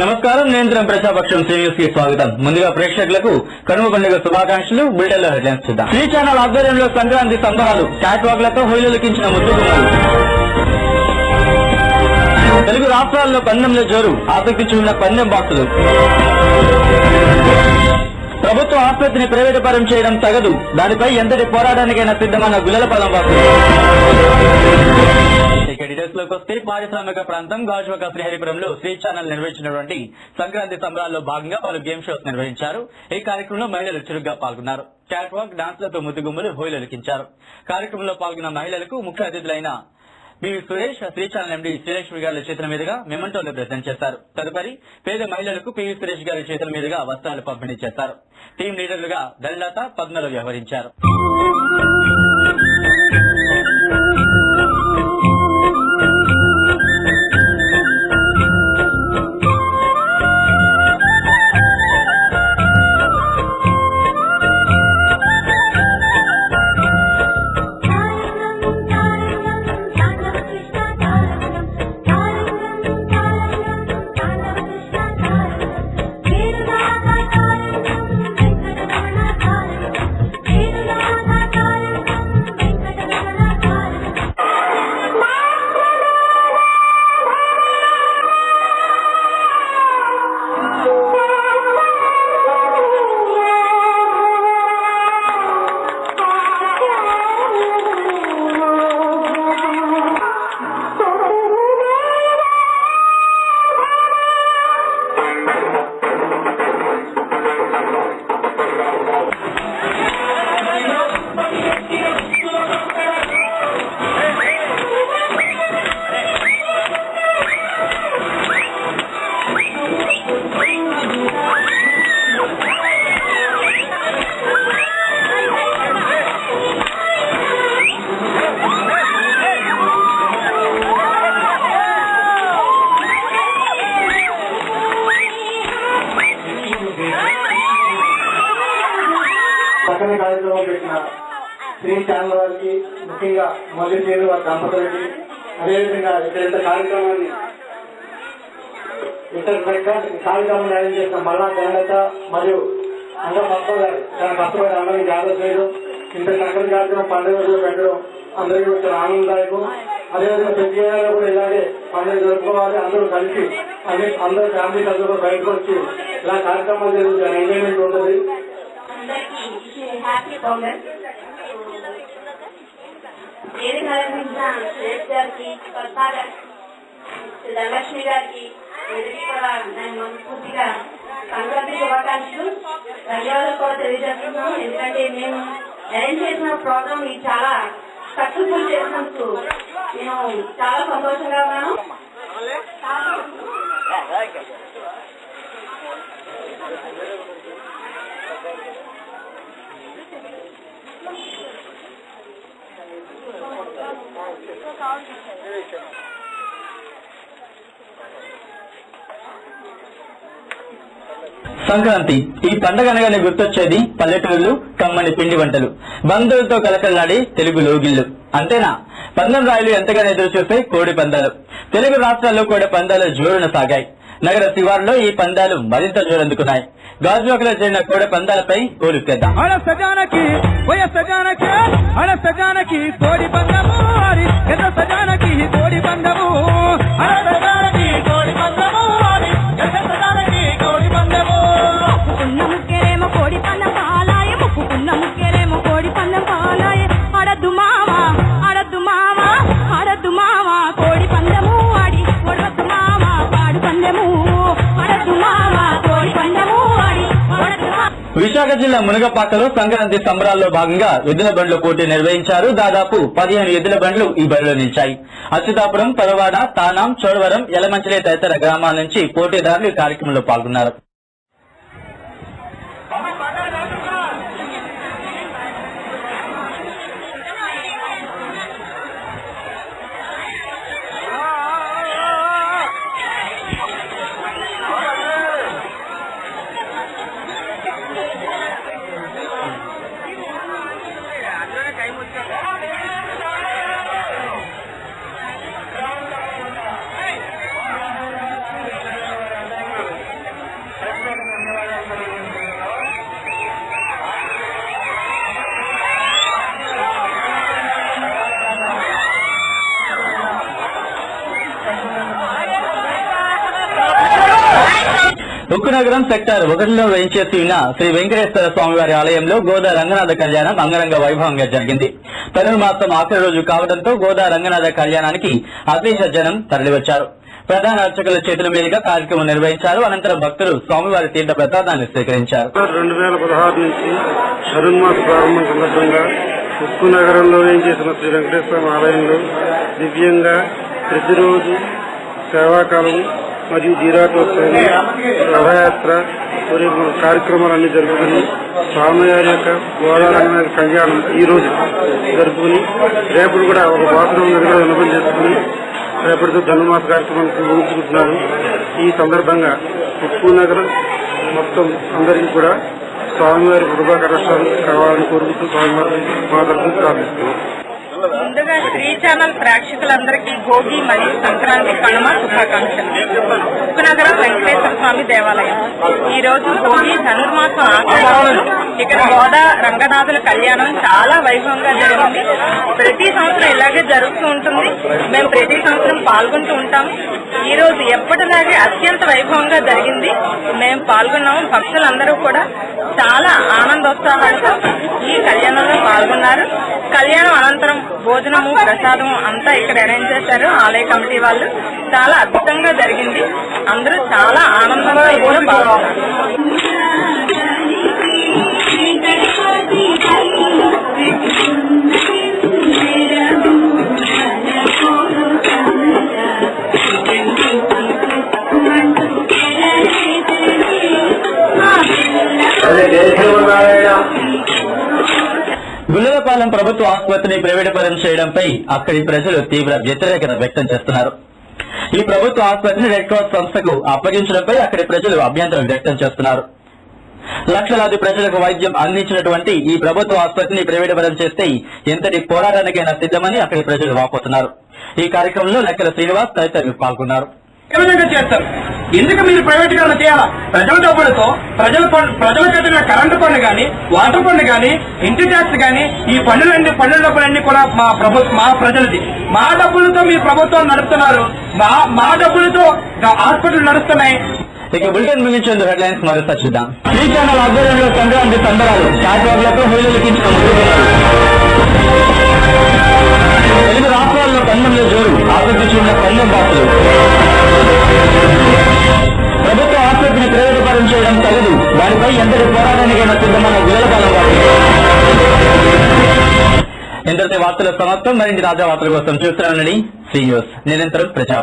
నమస్కారం. నియంత్రణ ప్రజాపక్షం న్యూస్ కి స్వాగతం. ముందుగా ప్రేక్షకులకు కనుమ పండుగ శుభాకాంక్షలు. బులెటిన్ లో హెడ్లైన్స్ చూద్దాం. శ్రీ ఛానల్ ఆధ్వర్యంలో సంక్రాంతి సంబరాలు, క్యాట్ వాక్ లతో హొయలుకించిన ముద్దుగుమ్మలు. తెలుగు రాష్ట్రాల్లో పందెంలో జోరు, ఆసక్తి చూపిన పందెం బాక్సులు. ప్రభుత్వ ఆసుపత్రిని ప్రైవేటు పరం చేయడం తగదు, దానిపై ఎంతటి పోరాటానికైనా సిద్ధమన్న గుల్లలపాలెం వాసులు. ఇక డీటెయిల్స్ లోకి వస్తే, పారిశ్రామిక ప్రాంతం గాజువాక శ్రీహరిపురంలో శ్రీ ఛానల్ నిర్వహించినటువంటి సంక్రాంతి సంబరాల్లో భాగంగా పలు గేమ్ షోస్ నిర్వహించారు. ఈ కార్యక్రమంలో మహిళలు చురుగ్గా పాల్గొన్నారు. క్యాట్ వాక్, డాన్స్లతో ముద్దుగుమ్మలు, హోయలుకించారు. కార్యక్రమంలో పాల్గొన్న మహిళలకు ముఖ్య అతిథులైన B V Suresh, Sri channel MD Srilakshmi గారి చేతుల మీదుగా మెమంటోలు ప్రెజెంట్ చేశారు. తదుపరి పేద మహిళలకు పివి సురేష్ గారి చేతుల మీదుగా వస్త్రాలు పంపిణీ చేశారు. టీం లీడర్లుగా దళిత పద్మలు వ్యవహరించారు. చక్కని కార్యక్రమం పెట్టిన శ్రీ ఛానల్ వారికి, ముఖ్యంగా మొదటి పేరు వారి దంపతులకి, అదేవిధంగా ఇక్కడ కార్యక్రమాన్ని న్యాయం చేసిన మల్లా జనత మరియు అంగ పక్క గారు చాలా కష్టపడి అందరినీ జాగ్రత్త చేయడం, ఇంత చక్కని కార్యక్రమం పండుగలు పెట్టడం అందరికీ వచ్చిన ఆనందదాయకం. అదేవిధంగా ప్రతి ఏడాది కూడా ఇలాగే పండుగ జరుపుకోవాలి, అందరూ కలిసి అందరూ ఫ్యామిలీస్ అందరూ బయటకు వచ్చి ఇలా కార్యక్రమాలు జరుగుతాయి, ఎంజాయ్మెంట్ ఉంటుంది. హ్యాపీ పొంగల్. వేదిక అలంకరించిన సురేష్ గారికి, పద్మా గారికి, ధనలక్ష్మి గారికి కూడా నేను మనస్ఫూర్తిగా సంక్రాంతి శుభాకాంక్షలు, ధన్యవాదాలు కూడా తెలియజేస్తున్నాను. ఎందుకంటే మేము అరేంజ్ చేసిన ప్రోగ్రామ్ ఇది చాలా సక్సెస్ఫుల్ చేసినందుకు నేను చాలా సంతోషంగా ఉన్నాను. సంక్రాంతి ఈ పండగ అనగానే గుర్తొచ్చేది పల్లెటూళ్లు, కమ్మని పిండి వంటలు, బంధువులతో కలకలాడి తెలుగు లోగిళ్లు. అంతేనా, పందెం రాయులు ఎంతగానో ఎదురు చూసే కోడి పందాలు. తెలుగు రాష్ట్రాల్లో కోడి పందాలు జోరున సాగాయి. నగర శివారులో ఈ పందాలు మరింత జోరందుకున్నాయి. గాజువాకలో జరిగిన కోడి పందాలపై కోలుకేద్దాం. విశాఖ జిల్లా మునగపాకలో సంక్రాంతి సంబరాల్లో భాగంగా ఎద్దుల బండ్ల పోటీ నిర్వహించారు. దాదాపు 15 ఎద్దుల బండ్లు ఈ బరిలో నిలిచాయి. అచ్యుతాపురం, పరవాడ, తానాం, చోడవరం, యలమంచిలి తదితర గ్రామాల నుంచి పోటీదారులు ఈ కార్యక్రమంలో పాల్గొన్నారు. ఉక్కునగరం సెక్టార్ 1లో వేయించేసి ఉన్న శ్రీ వెంకటేశ్వర స్వామివారి ఆలయంలో గోదా రంగనాథ కళ్యాణం అంగరంగ వైభవంగా జరిగింది. ధనుర్మాసం ఆఖరి రోజు కావడంతో గోదా రంగనాథ కళ్యాణానికి అశేష జనం తరలివచ్చారు. ప్రధాన అర్చకుల చేతుల మీదుగా కార్యక్రమం నిర్వహించారు. అనంతరం భక్తులు స్వామివారి తీర్థ ప్రసాదాన్ని స్వీకరించారు. 2016 నుంచి ధనుర్మాస ప్రారంభం సందర్భంగా ఉక్కు నగరంలో వేయించేసిన శ్రీ వెంకటేశ్వర ఆలయంలో దివ్యంగా ప్రతిరోజు సేవాకాలం మరియు జీరాటోత్సవం, రథయాత్ర మరియు కార్యక్రమాలన్నీ జరుపుకుని స్వామివారి యొక్క గోదావరి కళ్యాణం ఈ రోజు జరుపుకుని రేపటి కూడా ఒక వాసనం దగ్గర విన్నపం చేసుకుని రేపటితో ధనుర్మాస కార్యక్రమానికి ముగించుకుంటున్నారు. ఈ సందర్భంగా ఉక్కు నగరం మొత్తం అందరికీ కూడా స్వామివారి కృపా కటాక్షాలు కావాలని కోరుకుంటూ స్వామివారి మా తరఫున ప్రార్థిస్తున్నాం. ముందుగా శ్రీ ఛానల్ ప్రేక్షకులందరికీ భోగి మరియు సంక్రాంతి కనుమ శుభాకాంక్షలు. ఉక్కునగరం వెంకటేశ్వర స్వామి దేవాలయం ఈ రోజు భోగి ధనుర్మాసం ఆఖరి రోజు ఇక్కడ గోదా రంగనాథుల కళ్యాణం చాలా వైభవంగా జరిగింది. ప్రతి సంవత్సరం ఇలాగే జరుగుతూ ఉంటుంది. మేము ప్రతి సంవత్సరం పాల్గొంటూ ఉంటాము. ఈ రోజు ఎప్పటిలాగే అత్యంత వైభవంగా జరిగింది. మేము పాల్గొన్నాము. భక్తులందరూ కూడా చాలా ఆనందోత్సాహాలతో ఈ కళ్యాణంలో పాల్గొన్నారు. కళ్యాణం అనంతరం భోజనము ప్రసాదము అంతా ఇక్కడ అరేంజ్ చేశారు ఆలయ కమిటీ వాళ్ళు. చాలా అద్భుతంగా జరిగింది. అందరూ చాలా ఆనందంగా కూడా పాల్గొన్నారు. గుల్లలపాలెం ప్రభుత్వ ఆసుపత్రిని ప్రైవేటుపరం చేయడంపై అక్కడి ప్రజలు తీవ్ర వ్యతిరేకత వ్యక్తం చేస్తున్నారు. ఈ ప్రభుత్వ ఆసుపత్రిని రెడ్ క్రాస్ సంస్థకు అప్పగించడంపై అక్కడి ప్రజలు అభ్యంతరం వ్యక్తం చేస్తున్నారు. లక్షలాది ప్రజలకు వైద్యం అందించినటువంటి ఈ ప్రభుత్వ ఆసుపత్రిని ప్రైవేటుపరం చేస్తే ఎంతటి పోరాటానికైనా సిద్దమని అక్కడి ప్రజలు వాపోతున్నారు. ఈ కార్యక్రమంలో లెక్కల శ్రీనివాస్ తదితరులు పాల్గొన్నారు. ఏ విధంగా చేస్తారు? ఎందుకు మీరు ప్రైవేటీకరణ చేయాలా? ప్రజల డబ్బులతో ప్రజలు కట్టిన కరెంటు పన్ను గాని, వాటర్ పన్ను గాని, ఇంటి ట్యాక్స్ గాని, ఈ పన్నుల డబ్బులన్నీ కూడా మా ప్రజలది. మా డబ్బులతో మీ ప్రభుత్వం నడుపుతున్నారు. మా డబ్బులతో హాస్పిటల్ నడుస్తున్నాయి. ఇక బులెటిన్ ముగించేందుకు హెడ్లైన్స్ మరోసారి చూద్దాం. ఈ ఛానల్ ఆధ్వర్యంలో సంక్రాంతి సంబరాలు చాట్వాగ్లతో హోలీలకించిన తెలుగు రాష్ట్రాల్లో పన్నెండులో జోరు ఆసక్తి చూడిన పన్నెం బాసులు. ప్రభుత్వ ఆసుపత్రిని ప్రైవేటుపరం చేయడం తగదు, దానిపై ఎంతటి పోరాటానికైనా సిద్ధమన్న గుల్లలపాలెం వారు. ఎంతటి వార్తల సమాప్తం. మరిన్ని తాజా వార్తల కోసం చూస్తున్నానని శ్రీ న్యూస్ నిరంతరం ప్రజా